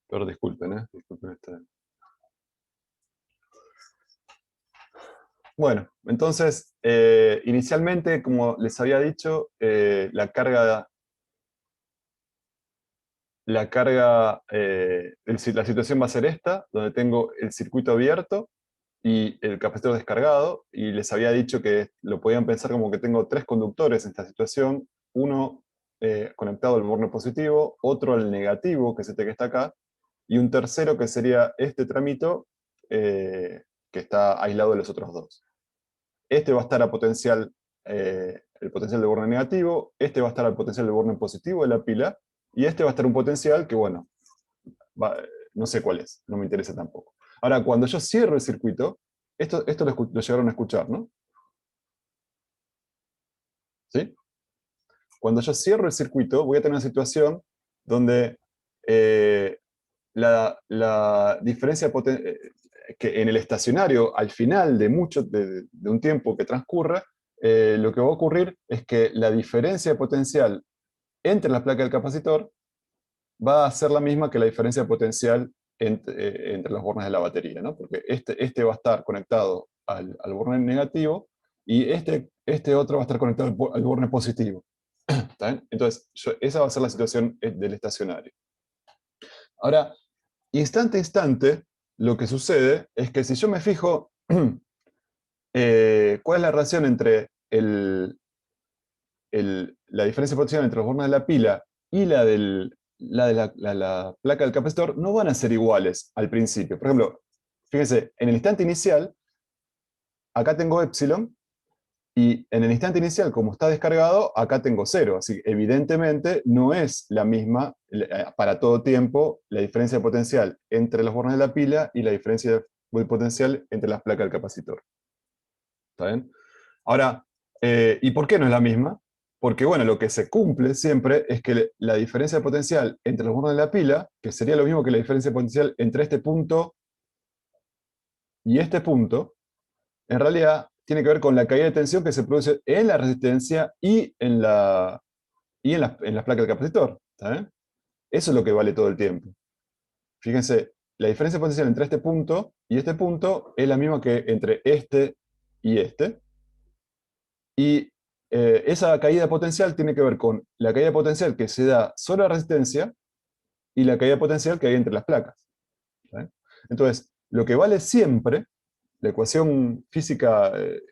Pero disculpen, disculpen Bueno, entonces, inicialmente, como les había dicho, la situación va a ser esta, donde tengo el circuito abierto y el capacitor descargado, y les había dicho que lo podían pensar como que tengo tres conductores en esta situación, uno conectado al borne positivo, otro al negativo, que es este que está acá, y un tercero que sería este tramito, que está aislado de los otros dos. Este va a estar a potencial, el potencial de borne negativo, este va a estar al potencial de borne positivo de la pila, y este va a estar un potencial que, bueno, no sé cuál es, no me interesa tampoco. Ahora, cuando yo cierro el circuito, esto lo llegaron a escuchar, ¿no? ¿Sí? Cuando yo cierro el circuito, voy a tener una situación donde la diferencia que en el estacionario, al final de un tiempo que transcurra, lo que va a ocurrir es que la diferencia potencial entre la placa del capacitor va a ser la misma que la diferencia potencial entre los bornes de la batería, ¿no? Porque este va a estar conectado al borne negativo y este otro va a estar conectado al borne positivo. ¿Está bien? Entonces, esa va a ser la situación del estacionario. Ahora, instante a instante, lo que sucede es que si yo me fijo cuál es la relación entre la diferencia de potencial entre los bornes de la pila y la placa del capacitor, no van a ser iguales al principio. Por ejemplo, fíjense, en el instante inicial, acá tengo epsilon, y en el instante inicial, como está descargado, acá tengo 0. Así que evidentemente no es la misma para todo tiempo la diferencia de potencial entre los bornes de la pila y la diferencia de potencial entre las placas del capacitor. ¿Está bien? Ahora, ¿y por qué no es la misma? Porque, bueno, lo que se cumple siempre es que la diferencia de potencial entre los bornes de la pila, que sería lo mismo que la diferencia de potencial entre este punto y este punto, en realidad tiene que ver con la caída de tensión que se produce en la resistencia y en las placas del capacitor. ¿Está bien? Eso es lo que vale todo el tiempo. Fíjense, la diferencia de potencial entre este punto y este punto es la misma que entre este y este. Y esa caída potencial tiene que ver con la caída potencial que se da sobre la resistencia y la caída potencial que hay entre las placas. ¿Vale? Entonces, lo que vale siempre, la ecuación física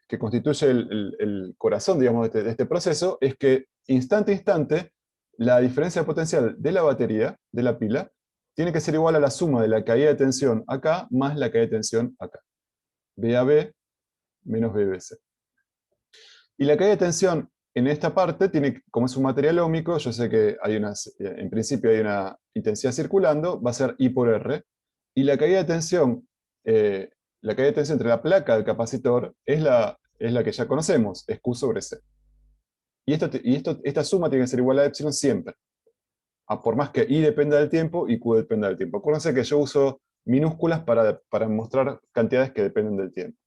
que constituye el corazón, digamos, de este proceso, es que instante a instante, la diferencia potencial de la batería, de la pila, tiene que ser igual a la suma de la caída de tensión acá más la caída de tensión acá. BAB menos BBC. Y la caída de tensión en esta parte tiene, como es un material óhmico, yo sé que en principio hay una intensidad circulando, va a ser I por R, y eh, la caída de tensión entre la placa del capacitor es la que ya conocemos, es Q sobre C. Esta suma tiene que ser igual a epsilon siempre, por más que I dependa del tiempo y Q dependa del tiempo. Acuérdense que yo uso minúsculas para mostrar cantidades que dependen del tiempo.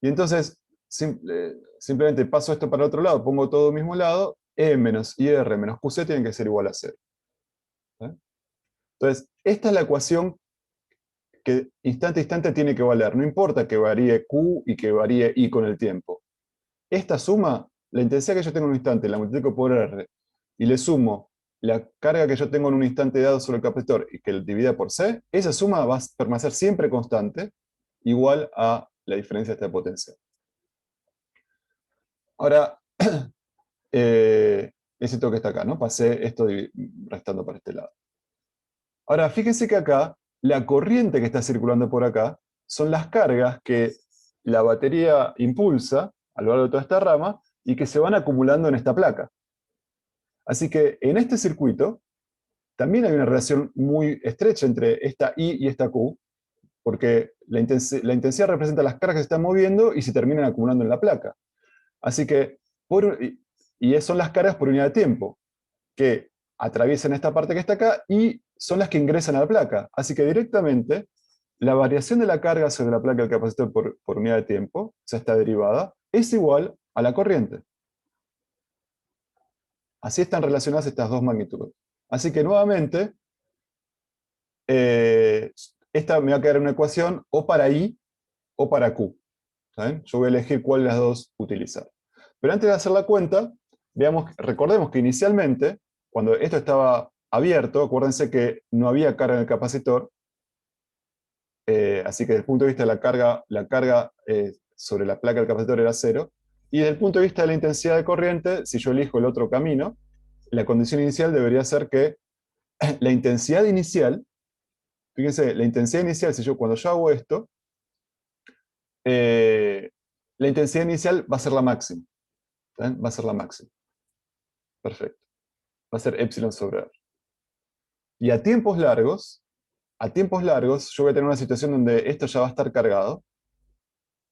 Y entonces, simplemente paso esto para el otro lado, pongo todo al mismo lado, E menos IR menos QC tienen que ser igual a 0. ¿Eh? Entonces, esta es la ecuación que instante a instante tiene que valer. No importa que varíe Q y que varíe I con el tiempo. Esta suma, la intensidad que yo tengo en un instante, la multiplico por R, y le sumo la carga que yo tengo en un instante dado sobre el capacitor y que lo divida por C, esa suma va a permanecer siempre constante, igual a la diferencia de esta potencia. Ahora, es esto que está acá, ¿no? Pasé esto restando para este lado. Ahora, fíjense que acá, la corriente que está circulando por acá, son las cargas que la batería impulsa a lo largo de toda esta rama y que se van acumulando en esta placa. Así que en este circuito también hay una relación muy estrecha entre esta I y esta Q, porque la intensidad representa las cargas que se están moviendo y se terminan acumulando en la placa. Así que, son las cargas por unidad de tiempo, que atraviesan esta parte que está acá y son las que ingresan a la placa. Así que directamente, la variación de la carga sobre la placa del capacitor por unidad de tiempo, o sea, esta derivada, es igual a la corriente. Así están relacionadas estas dos magnitudes. Así que nuevamente, eh, esta me va a quedar una ecuación o para I o para Q. ¿Saben? Yo voy a elegir cuál de las dos utilizar. Pero antes de hacer la cuenta, recordemos que inicialmente, cuando esto estaba abierto, acuérdense que no había carga en el capacitor, así que desde el punto de vista de la carga sobre la placa del capacitor era cero, y desde el punto de vista de la intensidad de corriente, si yo elijo el otro camino, la condición inicial debería ser que la intensidad inicial, fíjense, la intensidad inicial, cuando yo hago esto, eh, la intensidad inicial va a ser la máxima. ¿Ven? Va a ser la máxima. Perfecto. Va a ser epsilon sobre R. Y a tiempos largos, yo voy a tener una situación donde esto ya va a estar cargado,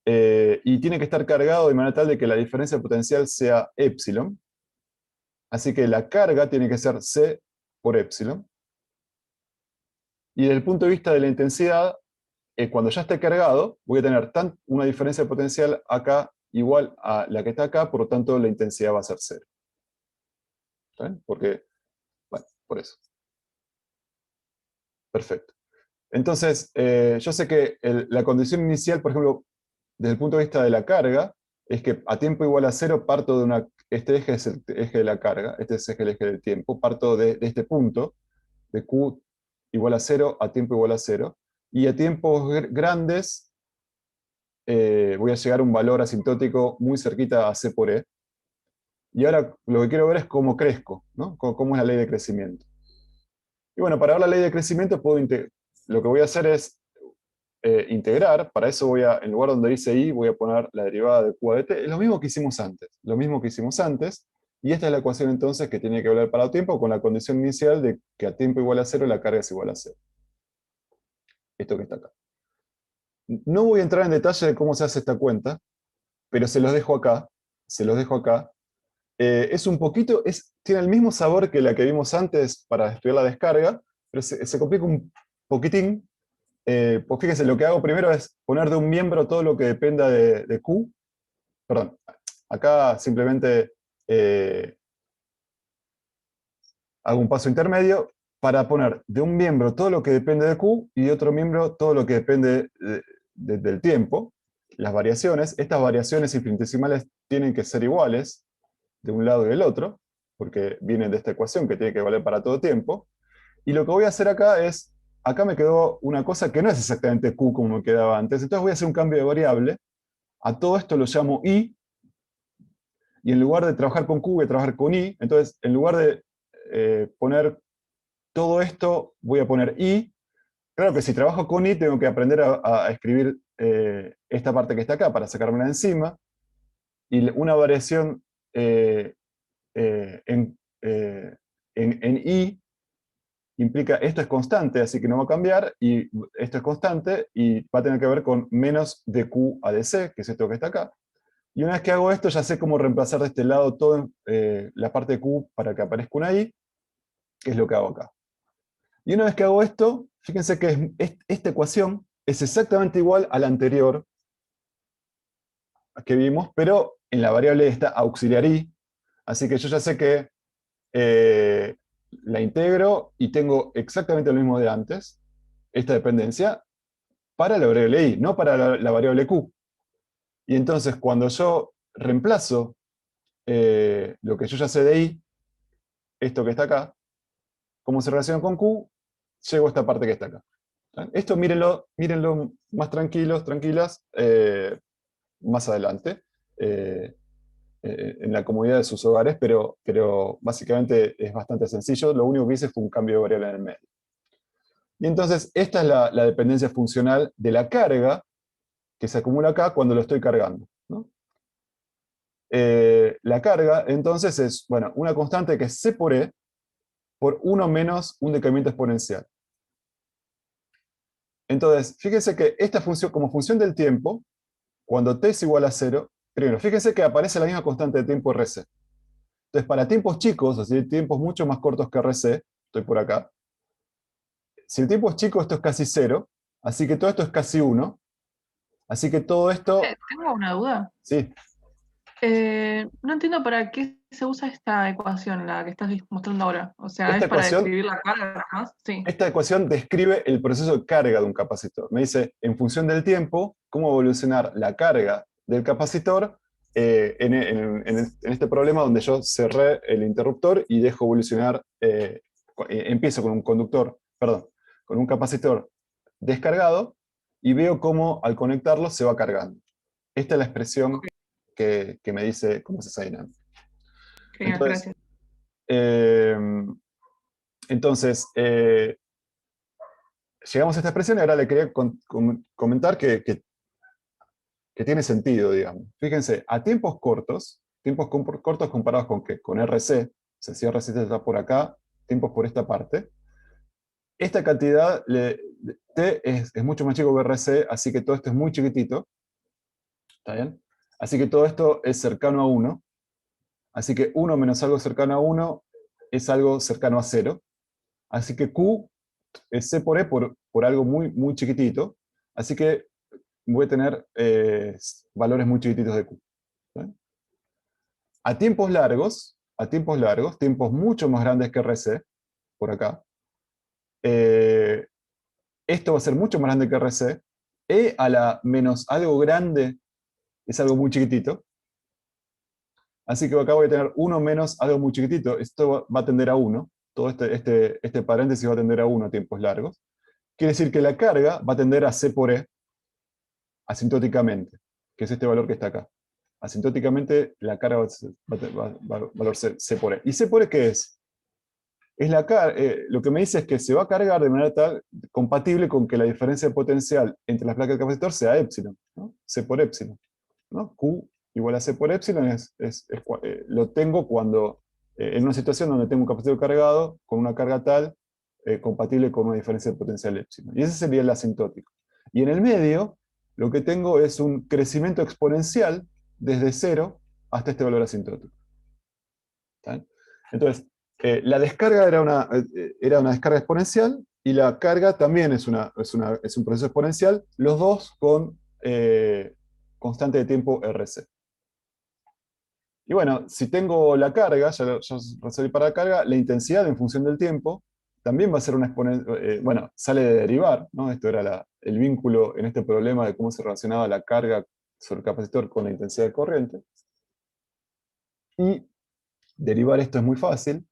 y tiene que estar cargado de manera tal de que la diferencia potencial sea epsilon. Así que la carga tiene que ser C por epsilon. Y desde el punto de vista de la intensidad, cuando ya esté cargado, voy a tener una diferencia potencial acá igual a la que está acá, por lo tanto la intensidad va a ser cero. ¿Ven? Porque, bueno, por eso. Perfecto. Entonces, yo sé que la condición inicial, por ejemplo, desde el punto de vista de la carga, es que a tiempo igual a cero parto de este eje es el eje de la carga, este es el eje del tiempo, parto de este punto, de Q igual a cero a tiempo igual a cero, y a tiempos grandes voy a llegar a un valor asintótico muy cerquita a C por E, y ahora lo que quiero ver es cómo crezco, ¿no? Cómo es la ley de crecimiento. Y bueno, para ver la ley de crecimiento, lo que voy a hacer es integrar. Para eso en lugar donde dice I, voy a poner la derivada de Q a dt. Es lo mismo que hicimos antes. Lo mismo que hicimos antes. Y esta es la ecuación entonces que tiene que volver para el tiempo con la condición inicial de que a tiempo igual a cero la carga es igual a cero. Esto que está acá. No voy a entrar en detalle de cómo se hace esta cuenta, pero se los dejo acá. Se los dejo acá. Es un poquito, tiene el mismo sabor que la que vimos antes para estudiar la descarga, pero se complica un poquitín. Pues fíjense, lo que hago primero es poner de un miembro todo lo que dependa de Q. Perdón, acá simplemente hago un paso intermedio para poner de un miembro todo lo que depende de Q y de otro miembro todo lo que depende del tiempo, las variaciones. Estas variaciones infinitesimales tienen que ser iguales de un lado y del otro, porque vienen de esta ecuación que tiene que valer para todo tiempo. Y lo que voy a hacer acá me quedó una cosa que no es exactamente Q como me quedaba antes, entonces voy a hacer un cambio de variable. A todo esto lo llamo I, y en lugar de trabajar con Q voy a trabajar con I. Entonces, en lugar de poner todo esto, voy a poner I. Claro que si trabajo con I tengo que aprender a escribir esta parte que está acá para sacármela de encima, y una variación eh, eh, en, eh, en I implica esto es constante, así que no va a cambiar, y esto es constante, y va a tener que ver con menos de Q a dc, que es esto que está acá. Y una vez que hago esto, ya sé cómo reemplazar de este lado toda la parte de Q para que aparezca una I, que es lo que hago acá. Y una vez que hago esto, fíjense que esta ecuación es exactamente igual a la anterior que vimos, pero en la variable esta auxiliar I, así que yo ya sé que eh, la integro y tengo exactamente lo mismo de antes, esta dependencia, para la variable I, no para la variable Q. Y entonces cuando yo reemplazo lo que yo ya sé de I, esto que está acá, cómo se relaciona con Q, llego a esta parte que está acá. Esto mírenlo más tranquilos, tranquilas, más adelante, eh, en la comodidad de sus hogares, pero básicamente es bastante sencillo. Lo único que hice fue un cambio de variable en el medio. Y entonces, esta es la dependencia funcional de la carga que se acumula acá cuando lo estoy cargando, ¿no? La carga, entonces, es bueno, una constante que es C por E por 1 menos un decremento exponencial. Entonces, fíjense que esta función, como función del tiempo, cuando t es igual a 0, primero, fíjense que aparece la misma constante de tiempo Rc. Entonces, para tiempos chicos, así tiempos mucho más cortos que Rc, estoy por acá, si el tiempo es chico, esto es casi 0, así que todo esto es casi 1, así que todo esto, Tengo una duda. sí, No entiendo para qué se usa esta ecuación, la que estás mostrando ahora. O sea, Esta ¿es para ecuación, describir la carga nada más? Sí. esta ecuación describe el proceso de carga de un capacitor. Me dice, en función del tiempo, cómo evolucionar la carga del capacitor en este problema donde yo cerré el interruptor y dejo evolucionar, empiezo con un conductor, perdón, con un capacitor descargado y veo cómo al conectarlo se va cargando. Esta es la expresión Ok, que me dice cómo es esa dinámica. genial, Entonces, gracias. eh, entonces, llegamos a esta expresión y ahora le quería comentar que tiene sentido, digamos. Fíjense, a tiempos cortos comparados con, ¿qué? Con RC, o sea, si RC está por acá, tiempos por esta parte, esta cantidad T es mucho más chico que RC, así que todo esto es muy chiquitito, ¿está bien? Así que todo esto es cercano a 1, así que 1 menos algo cercano a 1 es algo cercano a 0, así que Q es C por E por algo muy, muy chiquitito, así que voy a tener valores muy chiquititos de Q. ¿Sí? Tiempos mucho más grandes que RC, por acá, eh, esto va a ser mucho más grande que RC, E a la menos algo grande es algo muy chiquitito, así que acá voy a tener 1 menos algo muy chiquitito, esto va a tender a 1, todo este paréntesis va a tender a 1 a tiempos largos, quiere decir que la carga va a tender a C por E asintóticamente, que es este valor que está acá. Asintóticamente la carga va a valor C por E. ¿Y C por E qué es? Lo que me dice es que se va a cargar de manera tal, compatible con que la diferencia de potencial entre las placas del capacitor sea epsilon, ¿no? C por epsilon, ¿no? Q igual a C por epsilon lo tengo cuando en una situación donde tengo un capacitor cargado con una carga tal compatible con una diferencia de potencial epsilon. Y ese sería el asintótico. Y en el medio, lo que tengo es un crecimiento exponencial desde 0 hasta este valor asintótico. ¿Está? Entonces, la descarga era una descarga exponencial y la carga también es un proceso exponencial, los dos con constante de tiempo RC. Y bueno, si tengo la carga, ya resolví para la carga, la intensidad en función del tiempo también va a ser una exponencial, bueno, sale de derivar, ¿no? Esto era el vínculo en este problema de cómo se relacionaba la carga sobre el capacitor con la intensidad de corriente. Y derivar esto es muy fácil,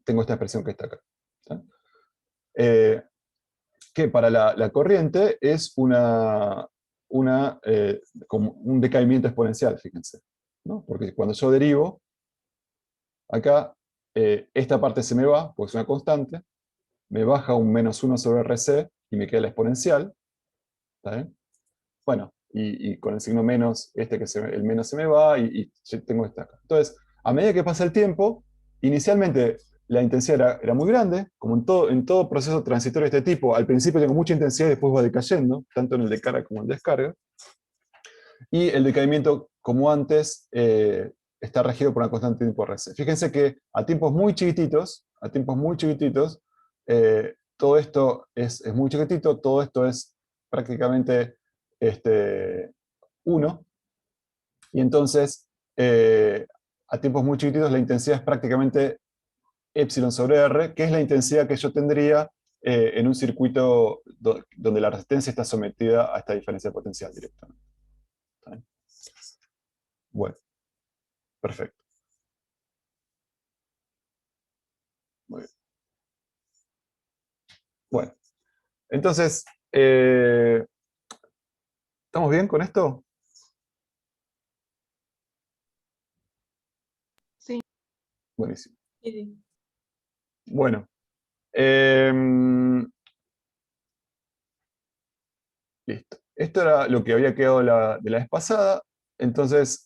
tengo esta expresión que está acá. ¿Sí? Eh, que para la corriente es como un decaimiento exponencial, fíjense. ¿No? Porque cuando yo derivo, acá esta parte se me va, porque es una constante, me baja un menos 1 sobre RC y me queda la exponencial. ¿Está bien? Bueno, y con el signo menos, el menos se me va y yo tengo esta acá. Entonces, a medida que pasa el tiempo, inicialmente la intensidad era muy grande, como en todo proceso transitorio de este tipo, al principio tengo mucha intensidad y después va decayendo, tanto en el de carga como en el descarga. Y el decaimiento, como antes, está regido por una constante de tiempo RC. Fíjense que a tiempos muy chiquititos, todo esto es muy chiquitito, todo esto es prácticamente 1, y entonces a tiempos muy chiquititos la intensidad es prácticamente epsilon sobre R, que es la intensidad que yo tendría en un circuito donde la resistencia está sometida a esta diferencia potencial directamente. ¿Está bien? Bueno, perfecto. Muy bien. Bueno, entonces, ¿estamos bien con esto? Sí, Buenísimo. sí, sí. Bueno, eh, listo. Esto era lo que había quedado de la vez pasada. Entonces,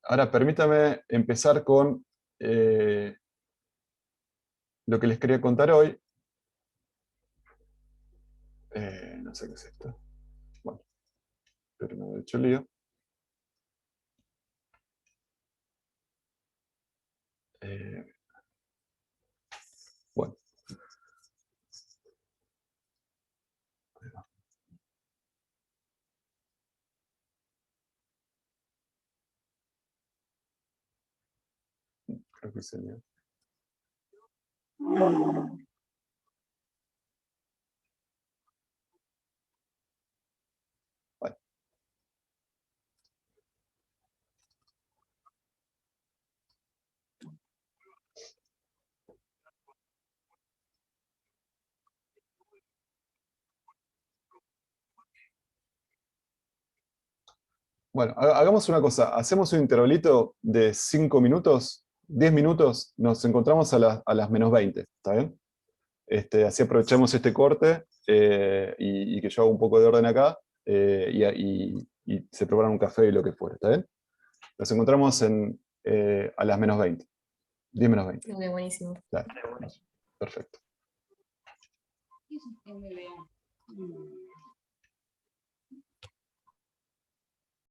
ahora permítame empezar con lo que les quería contar hoy. No sé qué es esto. Bueno, espero no haber hecho lío. Eh, bueno, señor. Vale. Bueno, hagamos una cosa. Hacemos un intervalito de 5 minutos, 10 minutos, nos encontramos a las -20, ¿está bien? Así aprovechamos este corte y que yo hago un poco de orden acá y se prepara un café y lo que fuera, ¿está bien? Nos encontramos a las -20, 10 menos 20. Ok, buenísimo. Dale, perfecto.